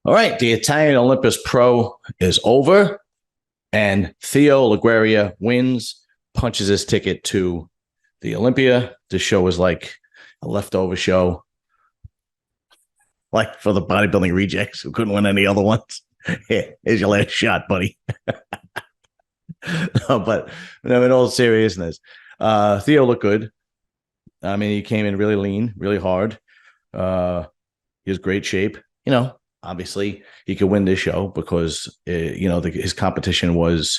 All right, the Italian Olympus Pro is over, and Theo Legierrier wins, punches his ticket to the Olympia. This show was like a leftover show, like for the bodybuilding rejects who couldn't win any other ones. Here's your last shot, buddy. No, but in all seriousness, Theo looked good. I mean, he came in really lean, really hard. He was great shape. Obviously, he could win this show because his competition was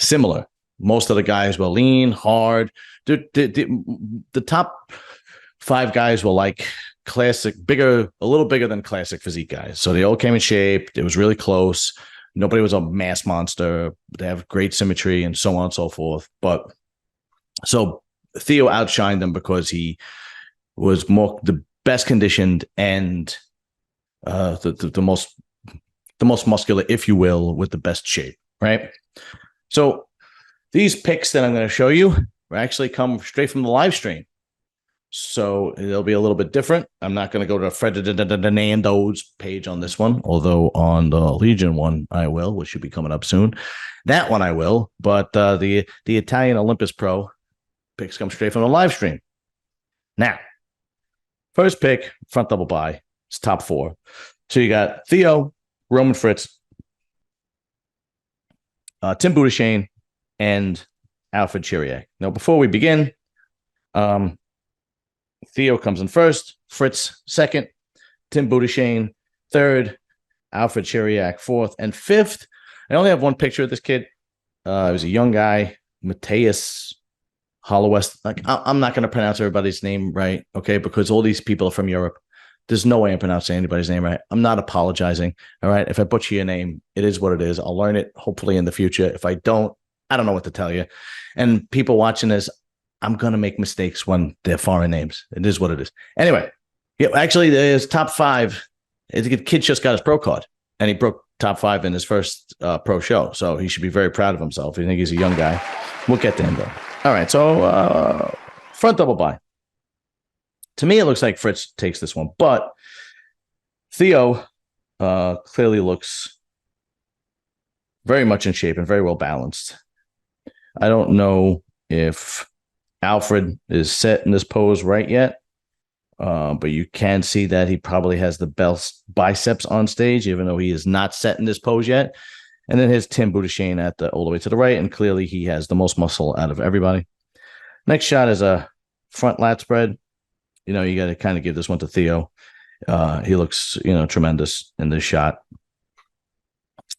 similar. Most of the guys were lean, hard. The top five guys were like classic, a little bigger than classic physique guys. So they all came in shape. It was really close. Nobody was a mass monster. They have great symmetry and so on and so forth. But so Theo outshined them because he was the best conditioned and the most muscular, if you will, with the best shape, right? So these pics that I'm going to show you actually come straight from the live stream. So it'll be a little bit different. I'm not going to go to Ferdinando's page on this one, although on the Legion one I will, which should be coming up soon. That one I will, but the Italian Olympus Pro pics come straight from the live stream. Now, first pick, front double by. It's top four. So you got Theo, Roman Fritz, Tim Budashane, and Alfred Chiriac. Now, before we begin, Theo comes in first, Fritz second, Tim Budashane third, Alfred Chiriac fourth, and fifth. I only have one picture of this kid. He was a young guy, Matthias Hollwest. Like, I'm not going to pronounce everybody's name right, okay? Because all these people are from Europe. There's no way I'm pronouncing anybody's name right. I'm not apologizing, all right? If I butcher your name, it is what it is. I'll learn it hopefully in the future. If I don't, I don't know what to tell you. And people watching this, I'm going to make mistakes when they're foreign names. It is what it is. Anyway, yeah, actually, there's top five. The kid just got his pro card, and he broke top five in his first pro show. So he should be very proud of himself. I think he's a young guy. We'll get to him, though. All right, so front double by. To me, it looks like Fritz takes this one, but Theo clearly looks very much in shape and very well balanced. I don't know if Alfred is set in this pose right yet, but you can see that he probably has the best biceps on stage, even though he is not set in this pose yet. And then here's Tim Budashane all the way to the right, and clearly he has the most muscle out of everybody. Next shot is a front lat spread. You got to kind of give this one to Theo. He looks, tremendous in this shot.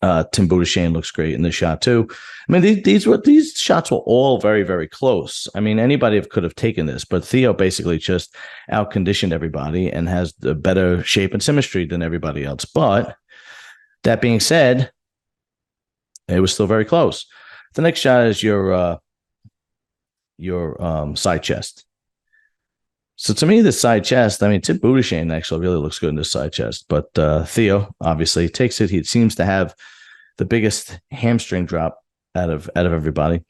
Tim Budashane looks great in this shot too. I mean, these shots were all very, very close. I mean, anybody could have taken this, but Theo basically just out-conditioned everybody and has the better shape and symmetry than everybody else. But that being said, it was still very close. The next shot is your side chest. So to me, the side chest, I mean, Tim Budashane actually really looks good in this side chest, but Theo obviously takes it. He seems to have the biggest hamstring drop out of everybody.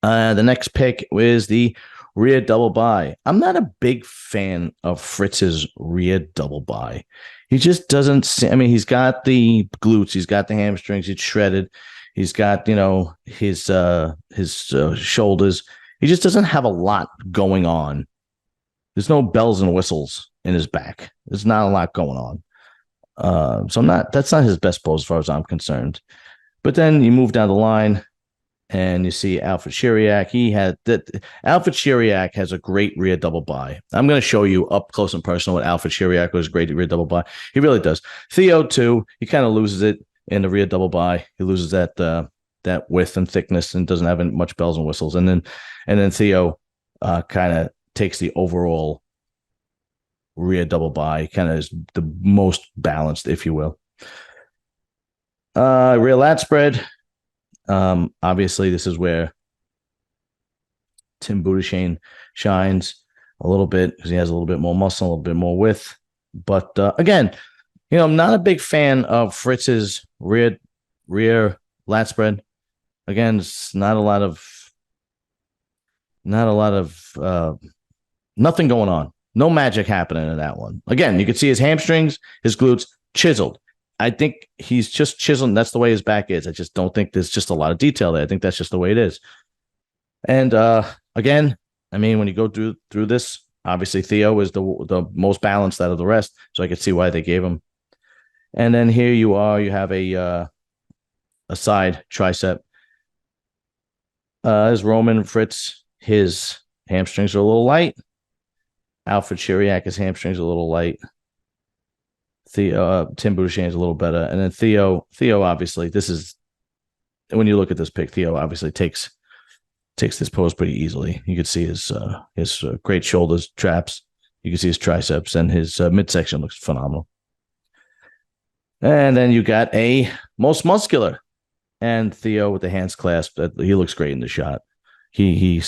The next pick is the rear double by. I'm not a big fan of Fritz's rear double by. He just doesn't. I mean, he's got the glutes, he's got the hamstrings, he's shredded, he's got his shoulders. He just doesn't have a lot going on. There's no bells and whistles in his back. There's not a lot going on. So that's not his best pose as far as I'm concerned. But then you move down the line and you see Alfred Chiriac. Alfred Chiriac has a great rear double by. I'm going to show you up close and personal what Alfred Chiriac was great rear double by. He really does. Theo too, he kind of loses it in the rear double by. He loses that width and thickness and doesn't have much bells and whistles. And then Theo kind of takes the overall rear double by, kind of is the most balanced, if you will. Rear lat spread. Obviously, this is where Tim Budashane shines a little bit because he has a little bit more muscle, a little bit more width. But again, I'm not a big fan of Fritz's rear lat spread. Again, it's not a lot of nothing going on. No magic happening in that one. Again, you can see his hamstrings, his glutes, chiseled. I think he's just chiseled. That's the way his back is. I just don't think there's just a lot of detail there. I think that's just the way it is. And again, I mean, when you go through this, obviously Theo is the most balanced out of the rest, so I could see why they gave him. And then here you are, you have a side tricep. As Roman Fritz, his hamstrings are a little light. Alfred Chiriac, his hamstrings are a little light. Theo, Tim Boudichet is a little better, and then Theo obviously, this is when you look at this pic, Theo obviously takes this pose pretty easily. You can see his great shoulders, traps. You can see his triceps, and his midsection looks phenomenal. And then you got a most muscular, and Theo with the hands clasped. He looks great in the shot. He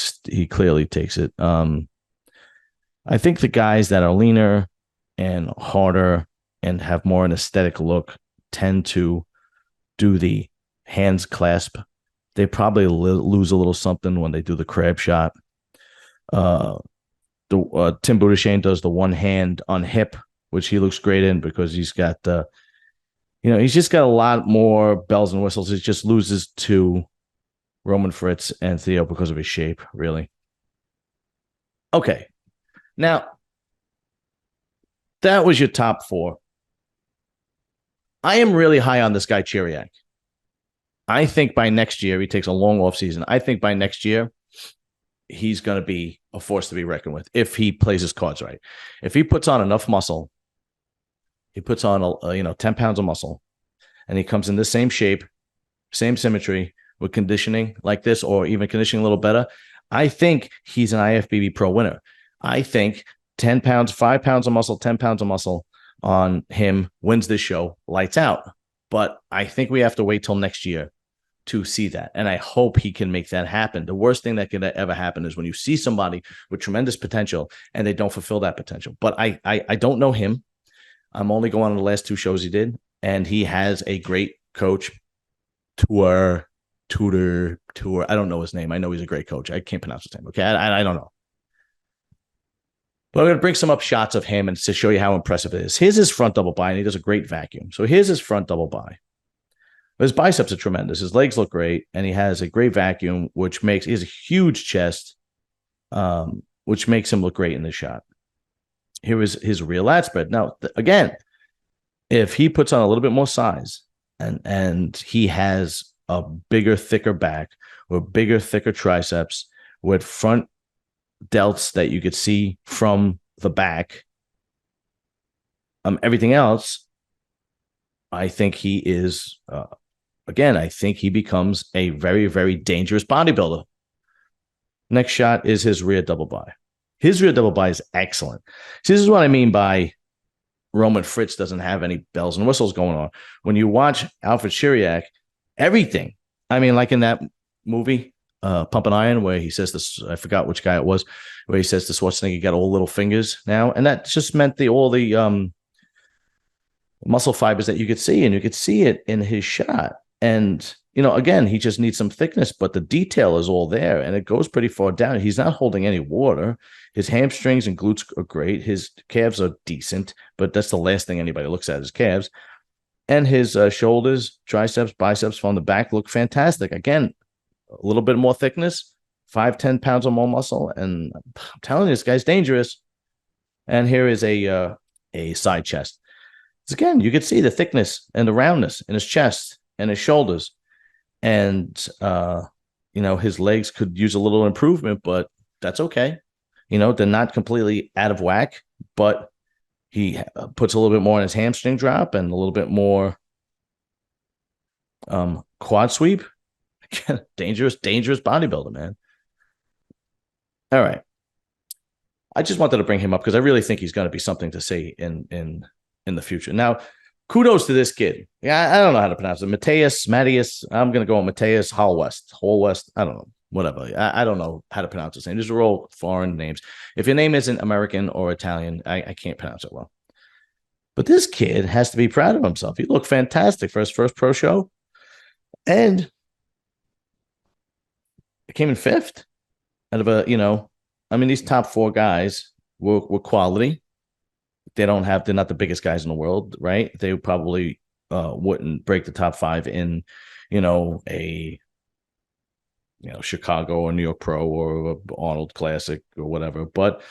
clearly takes it. I think the guys that are leaner and harder and have more an aesthetic look tend to do the hands clasp. They probably lose a little something when they do the crab shot. Tim Boudichet does the one hand on hip, which he looks great in because he's got he's just got a lot more bells and whistles. He just loses to Roman Fritz and Theo because of his shape, really. Okay. Now, that was your top four. I am really high on this guy, Chiriac. I think by next year, he takes a long off season. I think by next year, he's going to be a force to be reckoned with if he plays his cards right. If he puts on enough muscle, he puts on 10 pounds of muscle, and he comes in the same shape, same symmetry with conditioning like this, or even conditioning a little better. I think he's an IFBB Pro winner. I think 10 pounds, 5 pounds of muscle, 10 pounds of muscle on him wins this show, lights out. But I think we have to wait till next year to see that. And I hope he can make that happen. The worst thing that could ever happen is when you see somebody with tremendous potential and they don't fulfill that potential. But I don't know him. I'm only going on the last two shows he did. And he has a great coach, tutor. I don't know his name. I know he's a great coach. I can't pronounce his name. Okay. I don't know. But I'm going to bring some up shots of him and to show you how impressive it is. Here's his front double bi, and he does a great vacuum. So here's his front double bi. His biceps are tremendous. His legs look great, and he has a great vacuum, he has a huge chest, which makes him look great in this shot. Here is his real lat spread. Now, again, if he puts on a little bit more size and he has a bigger, thicker back or bigger, thicker triceps with front delts that you could see from the back, everything else, I think he is, I think he becomes a very, very dangerous bodybuilder. Next shot is his rear double bi. His rear double bi is excellent. See, this is what I mean by Roman Fritz doesn't have any bells and whistles going on. When you watch Alfred Chiriac, everything, I mean, like in that movie, Pump and Iron, where he says this, I forgot which guy it was, where he says to Schwarzenegger, you got all little fingers now. And that just meant all the muscle fibers that you could see, and you could see it in his shot. And, again, he just needs some thickness, but the detail is all there, and it goes pretty far down. He's not holding any water. His hamstrings and glutes are great. His calves are decent, but that's the last thing anybody looks at, his calves. And his shoulders, triceps, biceps from the back look fantastic. Again, a little bit more thickness, 5-10 pounds or more muscle, and I'm telling you, this guy's dangerous. And here is a side chest. So again, you could see the thickness and the roundness in his chest and his shoulders, and his legs could use a little improvement, but that's okay. They're not completely out of whack, but he puts a little bit more in his hamstring drop and a little bit more quad sweep. dangerous bodybuilder, man. All right. I just wanted to bring him up because I really think he's going to be something to see in the future. Now, kudos to this kid. Yeah, I don't know how to pronounce it. Matthias. I'm going to go with Matthias Hollwest. I don't know. Whatever. I don't know how to pronounce his name. These are all foreign names. If your name isn't American or Italian, I can't pronounce it well. But this kid has to be proud of himself. He looked fantastic for his first pro show. And it came in fifth out of these top four guys were quality. they're not the biggest guys in the world, right? They probably wouldn't break the top 5 in, a Chicago or New York Pro or Arnold Classic or whatever. But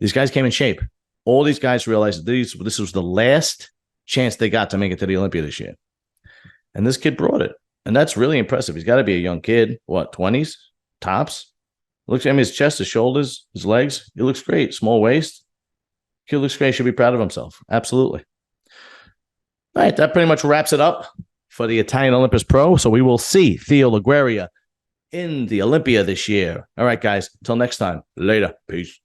these guys came in shape. All these guys realized this was the last chance they got to make it to the Olympia this year. And this kid brought it. And that's really impressive. He's got to be a young kid. What, 20s? Tops? Looks at him, his chest, his shoulders, his legs. He looks great. Small waist. Kid looks great. Should be proud of himself. Absolutely. All right. That pretty much wraps it up for the Italian Olympus Pro. So we will see Theo Legierrier in the Olympia this year. All right, guys. Until next time. Later. Peace.